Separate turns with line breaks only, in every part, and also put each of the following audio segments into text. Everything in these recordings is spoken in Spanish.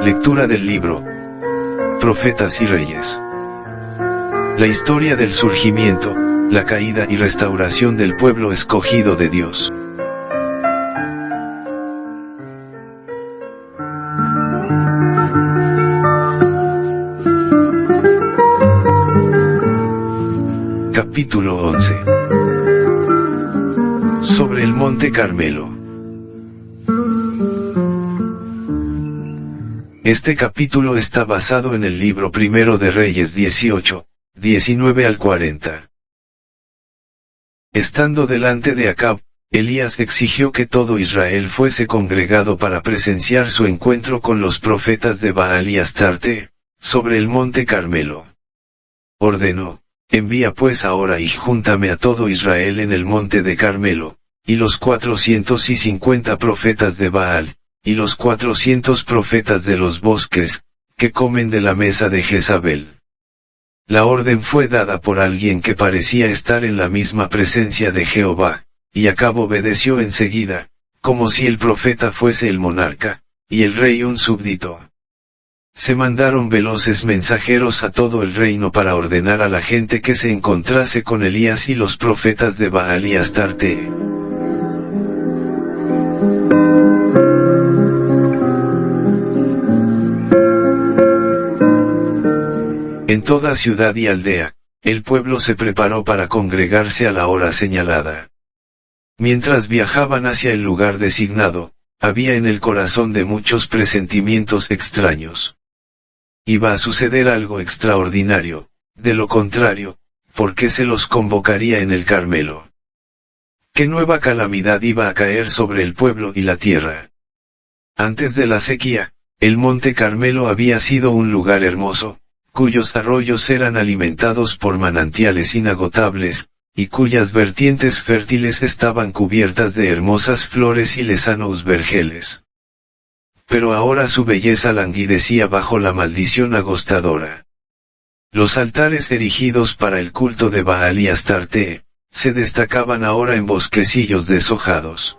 Lectura del libro Profetas y Reyes. La historia del surgimiento, la caída y restauración del pueblo escogido de Dios. Capítulo 11. Sobre el Monte Carmelo. Este capítulo está basado en el libro primero de Reyes 18, 19 al 40. Estando delante de Acab, Elías exigió que todo Israel fuese congregado para presenciar su encuentro con los profetas de Baal y Astarte, sobre el Monte Carmelo. Ordenó: envía pues ahora y júntame a todo Israel en el monte de Carmelo, y los 450 profetas de Baal, y los 400 profetas de los bosques, que comen de la mesa de Jezabel. La orden fue dada por alguien que parecía estar en la misma presencia de Jehová, y Acab obedeció enseguida, como si el profeta fuese el monarca, y el rey un súbdito. Se mandaron veloces mensajeros a todo el reino para ordenar a la gente que se encontrase con Elías y los profetas de Baal y Astarte. En toda ciudad y aldea, el pueblo se preparó para congregarse a la hora señalada. Mientras viajaban hacia el lugar designado, había en el corazón de muchos presentimientos extraños. Iba a suceder algo extraordinario, de lo contrario, ¿por qué se los convocaría en el Carmelo? ¿Qué nueva calamidad iba a caer sobre el pueblo y la tierra? Antes de la sequía, el Monte Carmelo había sido un lugar hermoso, cuyos arroyos eran alimentados por manantiales inagotables, y cuyas vertientes fértiles estaban cubiertas de hermosas flores y lesanos vergeles. Pero ahora su belleza languidecía bajo la maldición agostadora. Los altares erigidos para el culto de Baal y Astarte, se destacaban ahora en bosquecillos deshojados.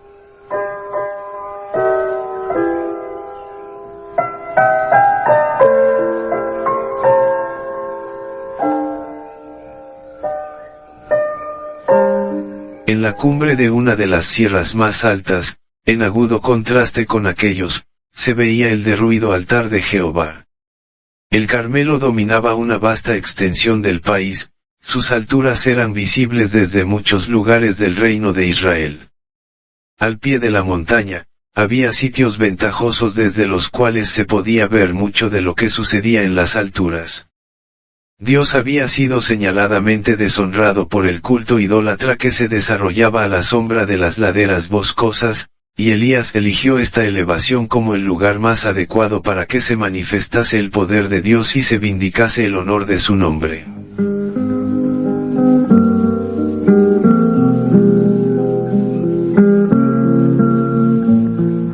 En la cumbre de una de las sierras más altas, en agudo contraste con aquellos, se veía el derruido altar de Jehová. El Carmelo dominaba una vasta extensión del país, sus alturas eran visibles desde muchos lugares del reino de Israel. Al pie de la montaña, había sitios ventajosos desde los cuales se podía ver mucho de lo que sucedía en las alturas. Dios había sido señaladamente deshonrado por el culto idólatra que se desarrollaba a la sombra de las laderas boscosas, y Elías eligió esta elevación como el lugar más adecuado para que se manifestase el poder de Dios y se vindicase el honor de su nombre.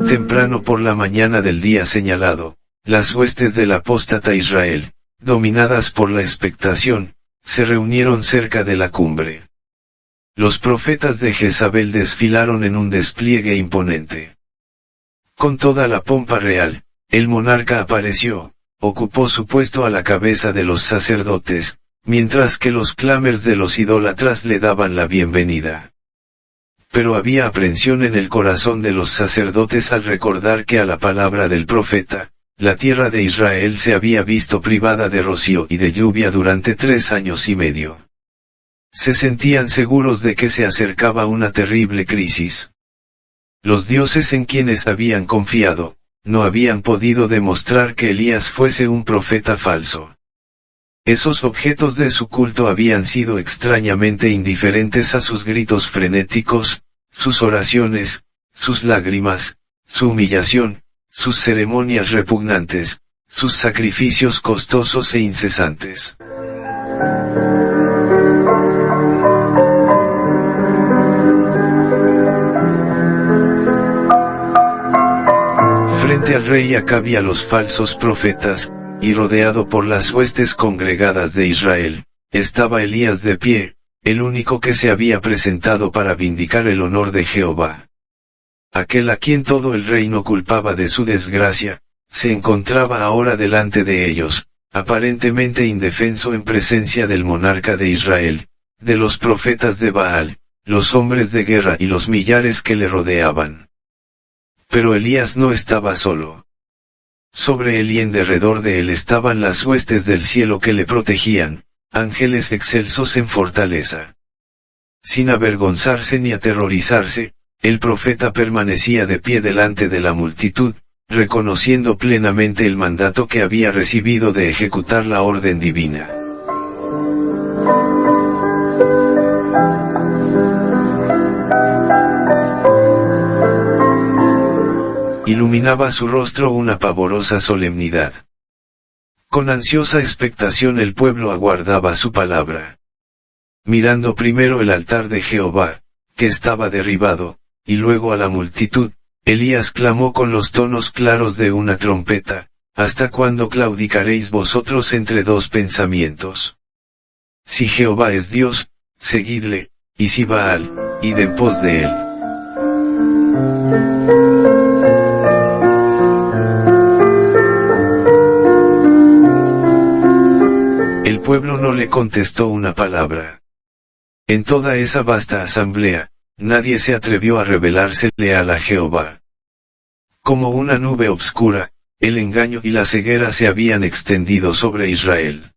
Temprano por la mañana del día señalado, las huestes del apóstata Israel, dominadas por la expectación, se reunieron cerca de la cumbre. Los profetas de Jezabel desfilaron en un despliegue imponente. Con toda la pompa real, el monarca apareció, ocupó su puesto a la cabeza de los sacerdotes, mientras que los clamores de los idólatras le daban la bienvenida. Pero había aprensión en el corazón de los sacerdotes al recordar que a la palabra del profeta, la tierra de Israel se había visto privada de rocío y de lluvia durante 3 años y medio. Se sentían seguros de que se acercaba una terrible crisis. Los dioses en quienes habían confiado, no habían podido demostrar que Elías fuese un profeta falso. Esos objetos de su culto habían sido extrañamente indiferentes a sus gritos frenéticos, sus oraciones, sus lágrimas, su humillación, sus ceremonias repugnantes, sus sacrificios costosos e incesantes. Frente al rey Acab y a los falsos profetas, y rodeado por las huestes congregadas de Israel, estaba Elías de pie, el único que se había presentado para vindicar el honor de Jehová. Aquel a quien todo el reino culpaba de su desgracia, se encontraba ahora delante de ellos, aparentemente indefenso en presencia del monarca de Israel, de los profetas de Baal, los hombres de guerra y los millares que le rodeaban. Pero Elías no estaba solo. Sobre él y en derredor de él estaban las huestes del cielo que le protegían, ángeles excelsos en fortaleza. Sin avergonzarse ni aterrorizarse, el profeta permanecía de pie delante de la multitud, reconociendo plenamente el mandato que había recibido de ejecutar la orden divina. Iluminaba su rostro una pavorosa solemnidad. Con ansiosa expectación el pueblo aguardaba su palabra. Mirando primero el altar de Jehová, que estaba derribado, y luego a la multitud, Elías clamó con los tonos claros de una trompeta: ¿hasta cuándo claudicaréis vosotros entre dos pensamientos? Si Jehová es Dios, seguidle, y si Baal, id en pos de él. El pueblo no le contestó una palabra. En toda esa vasta asamblea, nadie se atrevió a rebelársele a Jehová. Como una nube obscura, el engaño y la ceguera se habían extendido sobre Israel.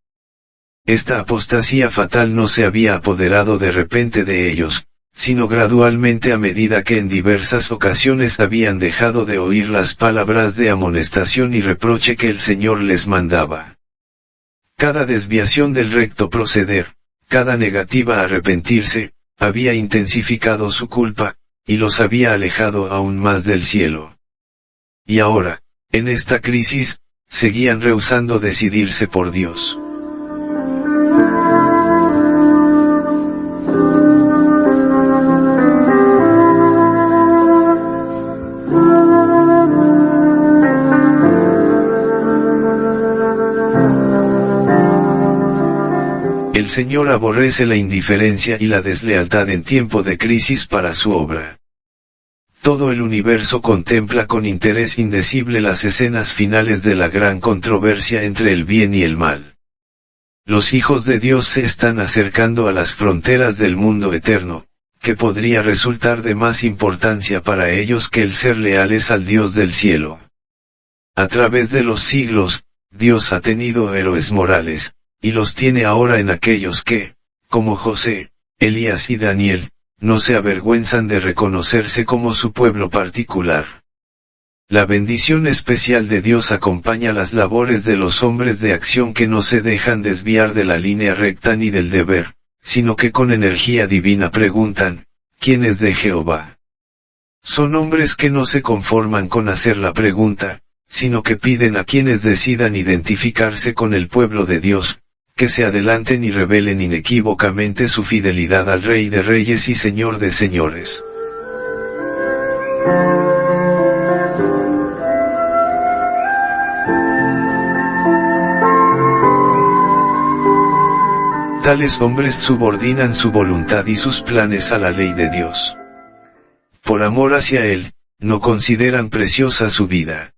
Esta apostasía fatal no se había apoderado de repente de ellos, sino gradualmente a medida que en diversas ocasiones habían dejado de oír las palabras de amonestación y reproche que el Señor les mandaba. Cada desviación del recto proceder, cada negativa a arrepentirse, había intensificado su culpa, y los había alejado aún más del cielo. Y ahora, en esta crisis, seguían rehusando decidirse por Dios. El Señor aborrece la indiferencia y la deslealtad en tiempo de crisis para su obra. Todo el universo contempla con interés indecible las escenas finales de la gran controversia entre el bien y el mal. Los hijos de Dios se están acercando a las fronteras del mundo eterno, que podría resultar de más importancia para ellos que el ser leales al Dios del cielo. A través de los siglos, Dios ha tenido héroes morales, y los tiene ahora en aquellos que, como José, Elías y Daniel, no se avergüenzan de reconocerse como su pueblo particular. La bendición especial de Dios acompaña las labores de los hombres de acción que no se dejan desviar de la línea recta ni del deber, sino que con energía divina preguntan: ¿quién es de Jehová? Son hombres que no se conforman con hacer la pregunta, sino que piden a quienes decidan identificarse con el pueblo de Dios, que se adelanten y revelen inequívocamente su fidelidad al Rey de Reyes y Señor de Señores. Tales hombres subordinan su voluntad y sus planes a la ley de Dios. Por amor hacia Él, no consideran preciosa su vida.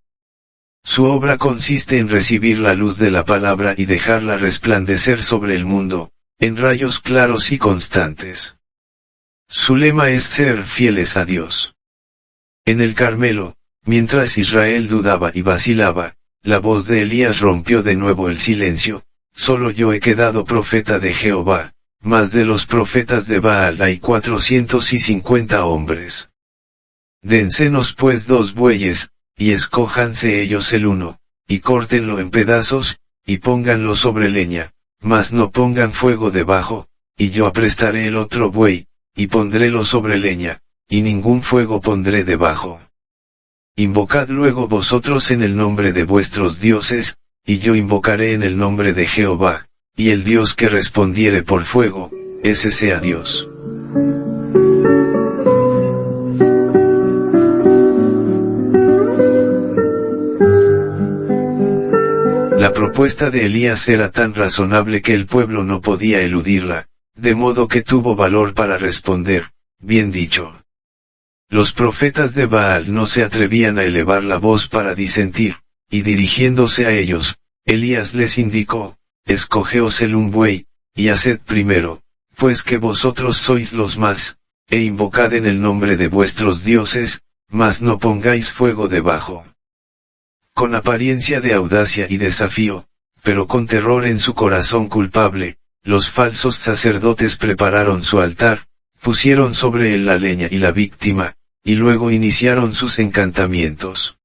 Su obra consiste en recibir la luz de la palabra y dejarla resplandecer sobre el mundo, en rayos claros y constantes. Su lema es ser fieles a Dios. En el Carmelo, mientras Israel dudaba y vacilaba, la voz de Elías rompió de nuevo el silencio: solo yo he quedado profeta de Jehová, mas de los profetas de Baal hay 450 hombres. Dénsenos pues 2 bueyes, y escójanse ellos el uno, y córtenlo en pedazos, y pónganlo sobre leña, mas no pongan fuego debajo, y yo aprestaré el otro buey, y pondrélo sobre leña, y ningún fuego pondré debajo. Invocad luego vosotros en el nombre de vuestros dioses, y yo invocaré en el nombre de Jehová, y el Dios que respondiere por fuego, ese sea Dios. La propuesta de Elías era tan razonable que el pueblo no podía eludirla, de modo que tuvo valor para responder: bien dicho. Los profetas de Baal no se atrevían a elevar la voz para disentir, y dirigiéndose a ellos, Elías les indicó: escogeos un buey, y haced primero, pues que vosotros sois los más, e invocad en el nombre de vuestros dioses, mas no pongáis fuego debajo. Con apariencia de audacia y desafío, pero con terror en su corazón culpable, los falsos sacerdotes prepararon su altar, pusieron sobre él la leña y la víctima, y luego iniciaron sus encantamientos.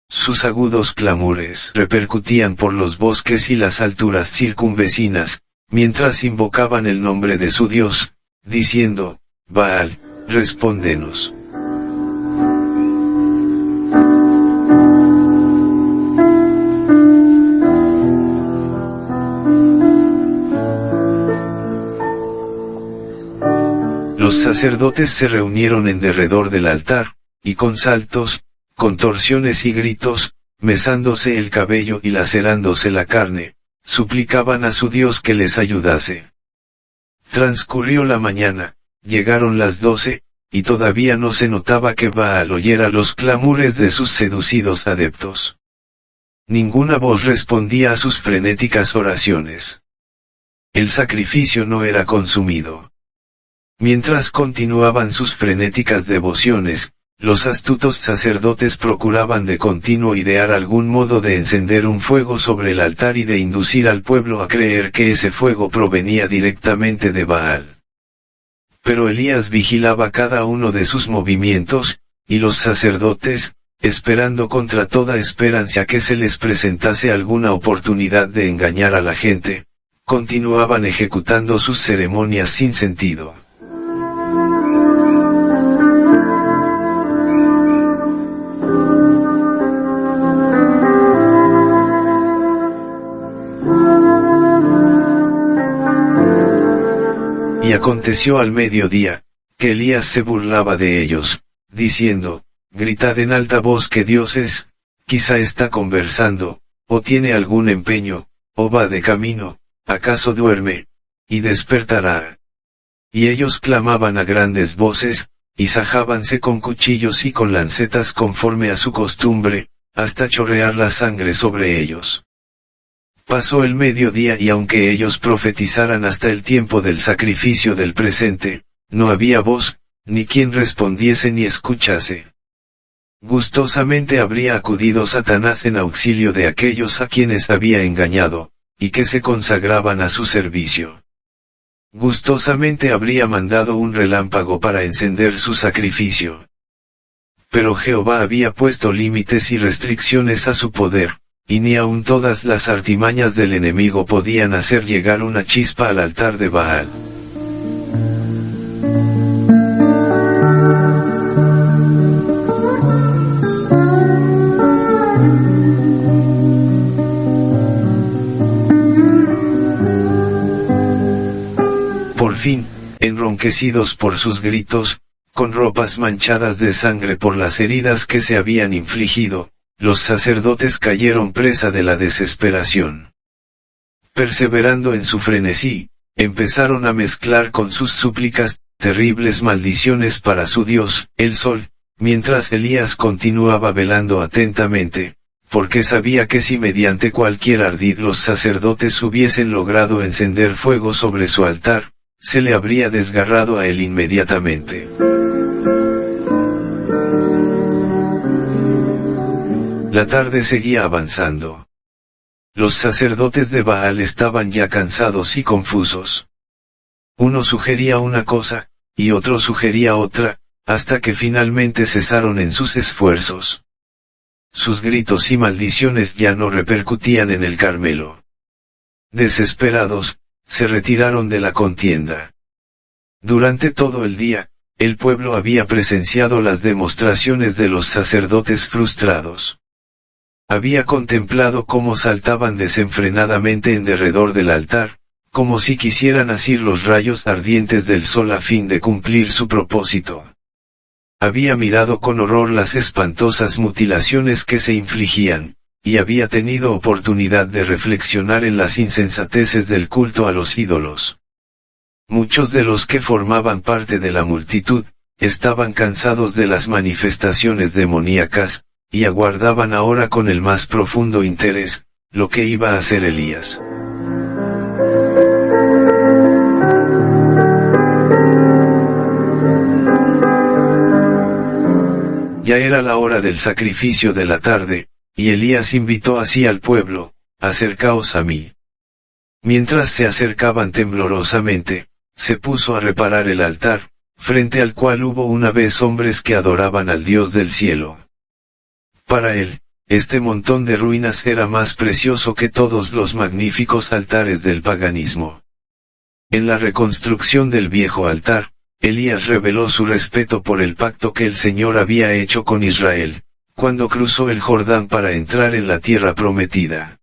Sus agudos clamores repercutían por los bosques y las alturas circunvecinas, mientras invocaban el nombre de su Dios, diciendo: Baal, respóndenos. Los sacerdotes se reunieron en derredor del altar, y con saltos, contorsiones y gritos, mesándose el cabello y lacerándose la carne, suplicaban a su Dios que les ayudase. Transcurrió la mañana, llegaron las 12, y todavía no se notaba que Baal oyera los clamores de sus seducidos adeptos. Ninguna voz respondía a sus frenéticas oraciones. El sacrificio no era consumido. Mientras continuaban sus frenéticas devociones, los astutos sacerdotes procuraban de continuo idear algún modo de encender un fuego sobre el altar y de inducir al pueblo a creer que ese fuego provenía directamente de Baal. Pero Elías vigilaba cada uno de sus movimientos, y los sacerdotes, esperando contra toda esperanza que se les presentase alguna oportunidad de engañar a la gente, continuaban ejecutando sus ceremonias sin sentido. Y aconteció al mediodía, que Elías se burlaba de ellos, diciendo: gritad en alta voz que Dios es, quizá está conversando, o tiene algún empeño, o va de camino, acaso duerme, y despertará. Y ellos clamaban a grandes voces, y sajábanse con cuchillos y con lancetas conforme a su costumbre, hasta chorrear la sangre sobre ellos. Pasó el mediodía y aunque ellos profetizaran hasta el tiempo del sacrificio del presente, no había voz, ni quien respondiese ni escuchase. Gustosamente habría acudido Satanás en auxilio de aquellos a quienes había engañado, y que se consagraban a su servicio. Gustosamente habría mandado un relámpago para encender su sacrificio. Pero Jehová había puesto límites y restricciones a su poder, y ni aun todas las artimañas del enemigo podían hacer llegar una chispa al altar de Baal. Por fin, enronquecidos por sus gritos, con ropas manchadas de sangre por las heridas que se habían infligido, los sacerdotes cayeron presa de la desesperación. Perseverando en su frenesí, empezaron a mezclar con sus súplicas terribles maldiciones para su Dios, el sol, mientras Elías continuaba velando atentamente, porque sabía que si mediante cualquier ardid los sacerdotes hubiesen logrado encender fuego sobre su altar, se le habría desgarrado a él inmediatamente. La tarde seguía avanzando. Los sacerdotes de Baal estaban ya cansados y confusos. Uno sugería una cosa, y otro sugería otra, hasta que finalmente cesaron en sus esfuerzos. Sus gritos y maldiciones ya no repercutían en el Carmelo. Desesperados, se retiraron de la contienda. Durante todo el día, el pueblo había presenciado las demostraciones de los sacerdotes frustrados. Había contemplado cómo saltaban desenfrenadamente en derredor del altar, como si quisieran asir los rayos ardientes del sol a fin de cumplir su propósito. Había mirado con horror las espantosas mutilaciones que se infligían, y había tenido oportunidad de reflexionar en las insensateces del culto a los ídolos. Muchos de los que formaban parte de la multitud, estaban cansados de las manifestaciones demoníacas, y aguardaban ahora con el más profundo interés, lo que iba a hacer Elías. Ya era la hora del sacrificio de la tarde, y Elías invitó así al pueblo: acercaos a mí. Mientras se acercaban temblorosamente, se puso a reparar el altar, frente al cual hubo una vez hombres que adoraban al Dios del cielo. Para él, este montón de ruinas era más precioso que todos los magníficos altares del paganismo. En la reconstrucción del viejo altar, Elías reveló su respeto por el pacto que el Señor había hecho con Israel, cuando cruzó el Jordán para entrar en la tierra prometida.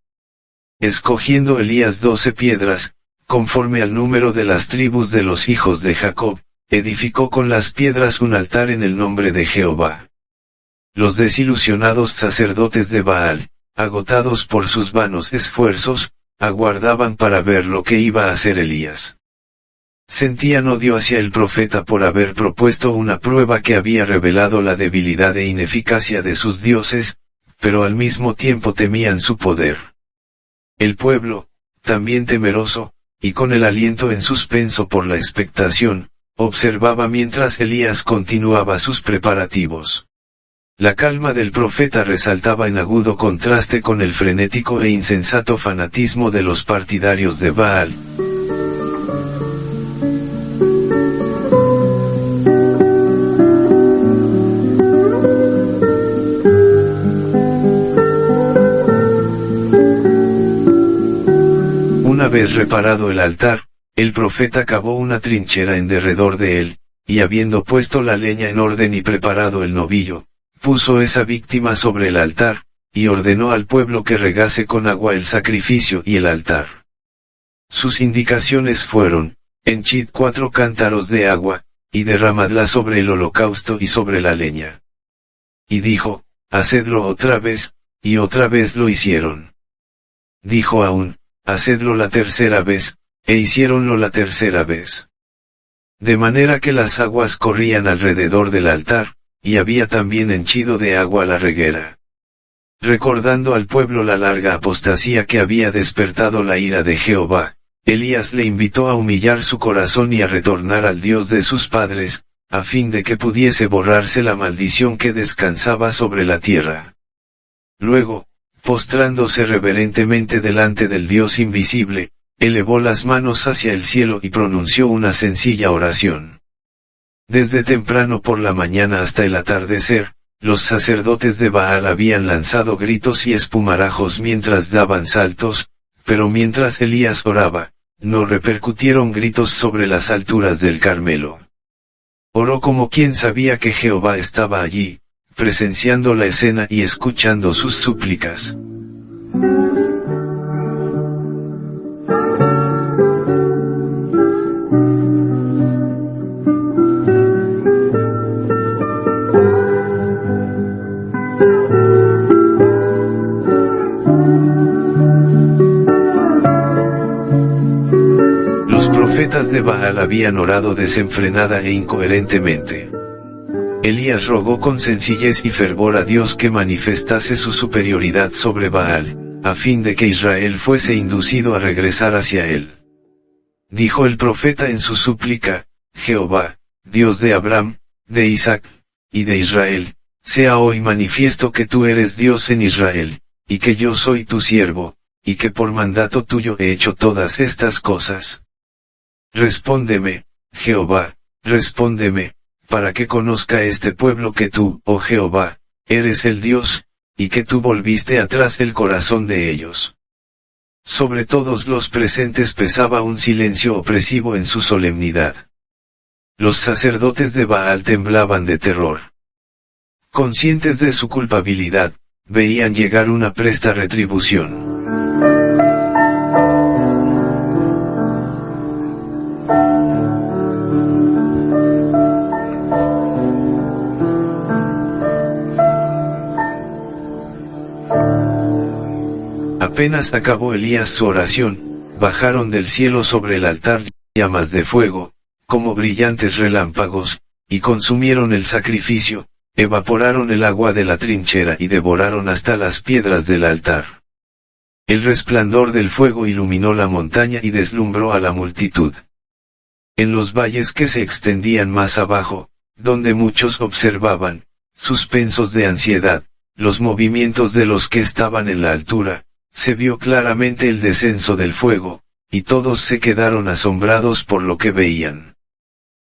Escogiendo Elías 12 piedras, conforme al número de las tribus de los hijos de Jacob, edificó con las piedras un altar en el nombre de Jehová. Los desilusionados sacerdotes de Baal, agotados por sus vanos esfuerzos, aguardaban para ver lo que iba a hacer Elías. Sentían odio hacia el profeta por haber propuesto una prueba que había revelado la debilidad e ineficacia de sus dioses, pero al mismo tiempo temían su poder. El pueblo, también temeroso, y con el aliento en suspenso por la expectación, observaba mientras Elías continuaba sus preparativos. La calma del profeta resaltaba en agudo contraste con el frenético e insensato fanatismo de los partidarios de Baal. Una vez reparado el altar, el profeta cavó una trinchera en derredor de él, y habiendo puesto la leña en orden y preparado el novillo, puso esa víctima sobre el altar, y ordenó al pueblo que regase con agua el sacrificio y el altar. Sus indicaciones fueron: henchid 4 cántaros de agua, y derramadla sobre el holocausto y sobre la leña. Y dijo: hacedlo otra vez, y otra vez lo hicieron. Dijo aún: hacedlo la tercera vez, e hiciéronlo la tercera vez. De manera que las aguas corrían alrededor del altar, y había también henchido de agua la reguera. Recordando al pueblo la larga apostasía que había despertado la ira de Jehová, Elías le invitó a humillar su corazón y a retornar al Dios de sus padres, a fin de que pudiese borrarse la maldición que descansaba sobre la tierra. Luego, postrándose reverentemente delante del Dios invisible, elevó las manos hacia el cielo y pronunció una sencilla oración. Desde temprano por la mañana hasta el atardecer, los sacerdotes de Baal habían lanzado gritos y espumarajos mientras daban saltos, pero mientras Elías oraba, no repercutieron gritos sobre las alturas del Carmelo. Oró como quien sabía que Jehová estaba allí, presenciando la escena y escuchando sus súplicas. Los profetas de Baal habían orado desenfrenada e incoherentemente. Elías rogó con sencillez y fervor a Dios que manifestase su superioridad sobre Baal, a fin de que Israel fuese inducido a regresar hacia él. Dijo el profeta en su súplica: Jehová, Dios de Abraham, de Isaac, y de Israel, sea hoy manifiesto que tú eres Dios en Israel, y que yo soy tu siervo, y que por mandato tuyo he hecho todas estas cosas. Respóndeme, Jehová, respóndeme, para que conozca este pueblo que tú, oh Jehová, eres el Dios, y que tú volviste atrás el corazón de ellos. Sobre todos los presentes pesaba un silencio opresivo en su solemnidad. Los sacerdotes de Baal temblaban de terror. Conscientes de su culpabilidad, veían llegar una presta retribución. Apenas acabó Elías su oración, bajaron del cielo sobre el altar llamas de fuego, como brillantes relámpagos, y consumieron el sacrificio, evaporaron el agua de la trinchera y devoraron hasta las piedras del altar. El resplandor del fuego iluminó la montaña y deslumbró a la multitud. En los valles que se extendían más abajo, donde muchos observaban, suspensos de ansiedad, los movimientos de los que estaban en la altura, se vio claramente el descenso del fuego, y todos se quedaron asombrados por lo que veían.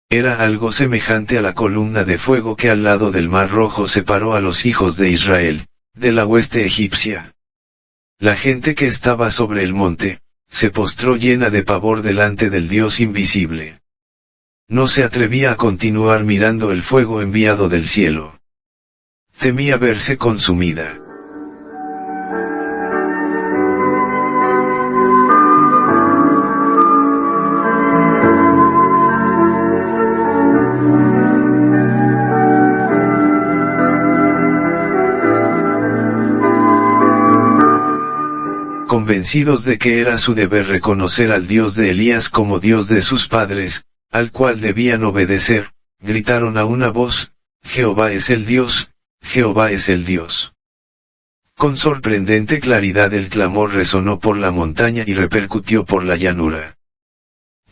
Era algo semejante a la columna de fuego que al lado del Mar Rojo separó a los hijos de Israel, de la hueste egipcia. La gente que estaba sobre el monte, se postró llena de pavor delante del Dios invisible. No se atrevía a continuar mirando el fuego enviado del cielo. Temía verse consumida. Convencidos de que era su deber reconocer al Dios de Elías como Dios de sus padres, al cual debían obedecer, gritaron a una voz: Jehová es el Dios, Jehová es el Dios. Con sorprendente claridad el clamor resonó por la montaña y repercutió por la llanura.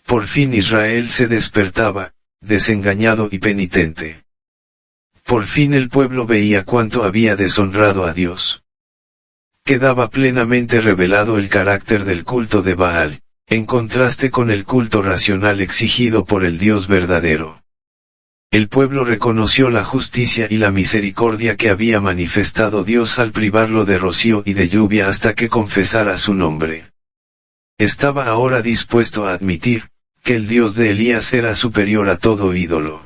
Por fin Israel se despertaba, desengañado y penitente. Por fin el pueblo veía cuánto había deshonrado a Dios. Quedaba plenamente revelado el carácter del culto de Baal, en contraste con el culto racional exigido por el Dios verdadero. El pueblo reconoció la justicia y la misericordia que había manifestado Dios al privarlo de rocío y de lluvia hasta que confesara su nombre. Estaba ahora dispuesto a admitir, que el Dios de Elías era superior a todo ídolo.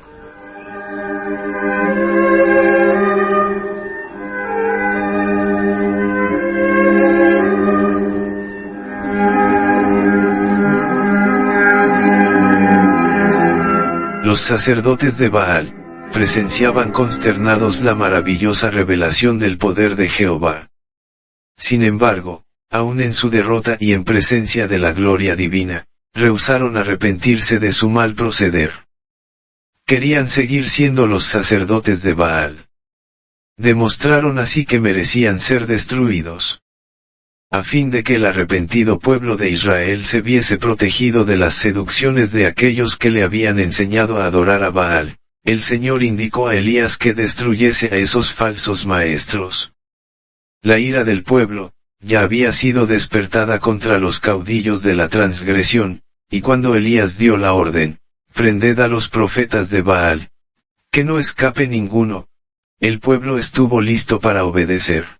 Los sacerdotes de Baal presenciaban consternados la maravillosa revelación del poder de Jehová. Sin embargo, aun en su derrota y en presencia de la gloria divina, rehusaron arrepentirse de su mal proceder. Querían seguir siendo los sacerdotes de Baal. Demostraron así que merecían ser destruidos. A fin de que el arrepentido pueblo de Israel se viese protegido de las seducciones de aquellos que le habían enseñado a adorar a Baal, el Señor indicó a Elías que destruyese a esos falsos maestros. La ira del pueblo, ya había sido despertada contra los caudillos de la transgresión, y cuando Elías dio la orden, prended a los profetas de Baal, que no escape ninguno, el pueblo estuvo listo para obedecer.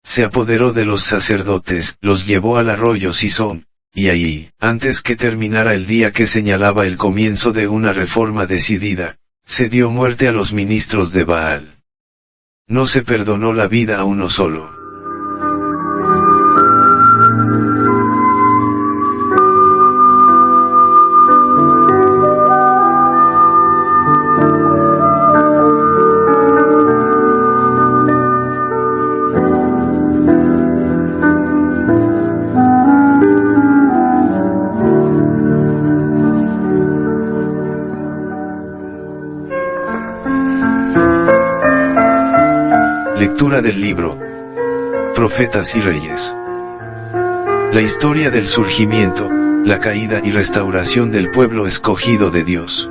Se apoderó de los sacerdotes, los llevó al arroyo Sison, y allí, antes que terminara el día que señalaba el comienzo de una reforma decidida, se dio muerte a los ministros de Baal. No se perdonó la vida a uno solo. Lectura del libro Profetas y Reyes. La historia del surgimiento, la caída y restauración del pueblo escogido de Dios.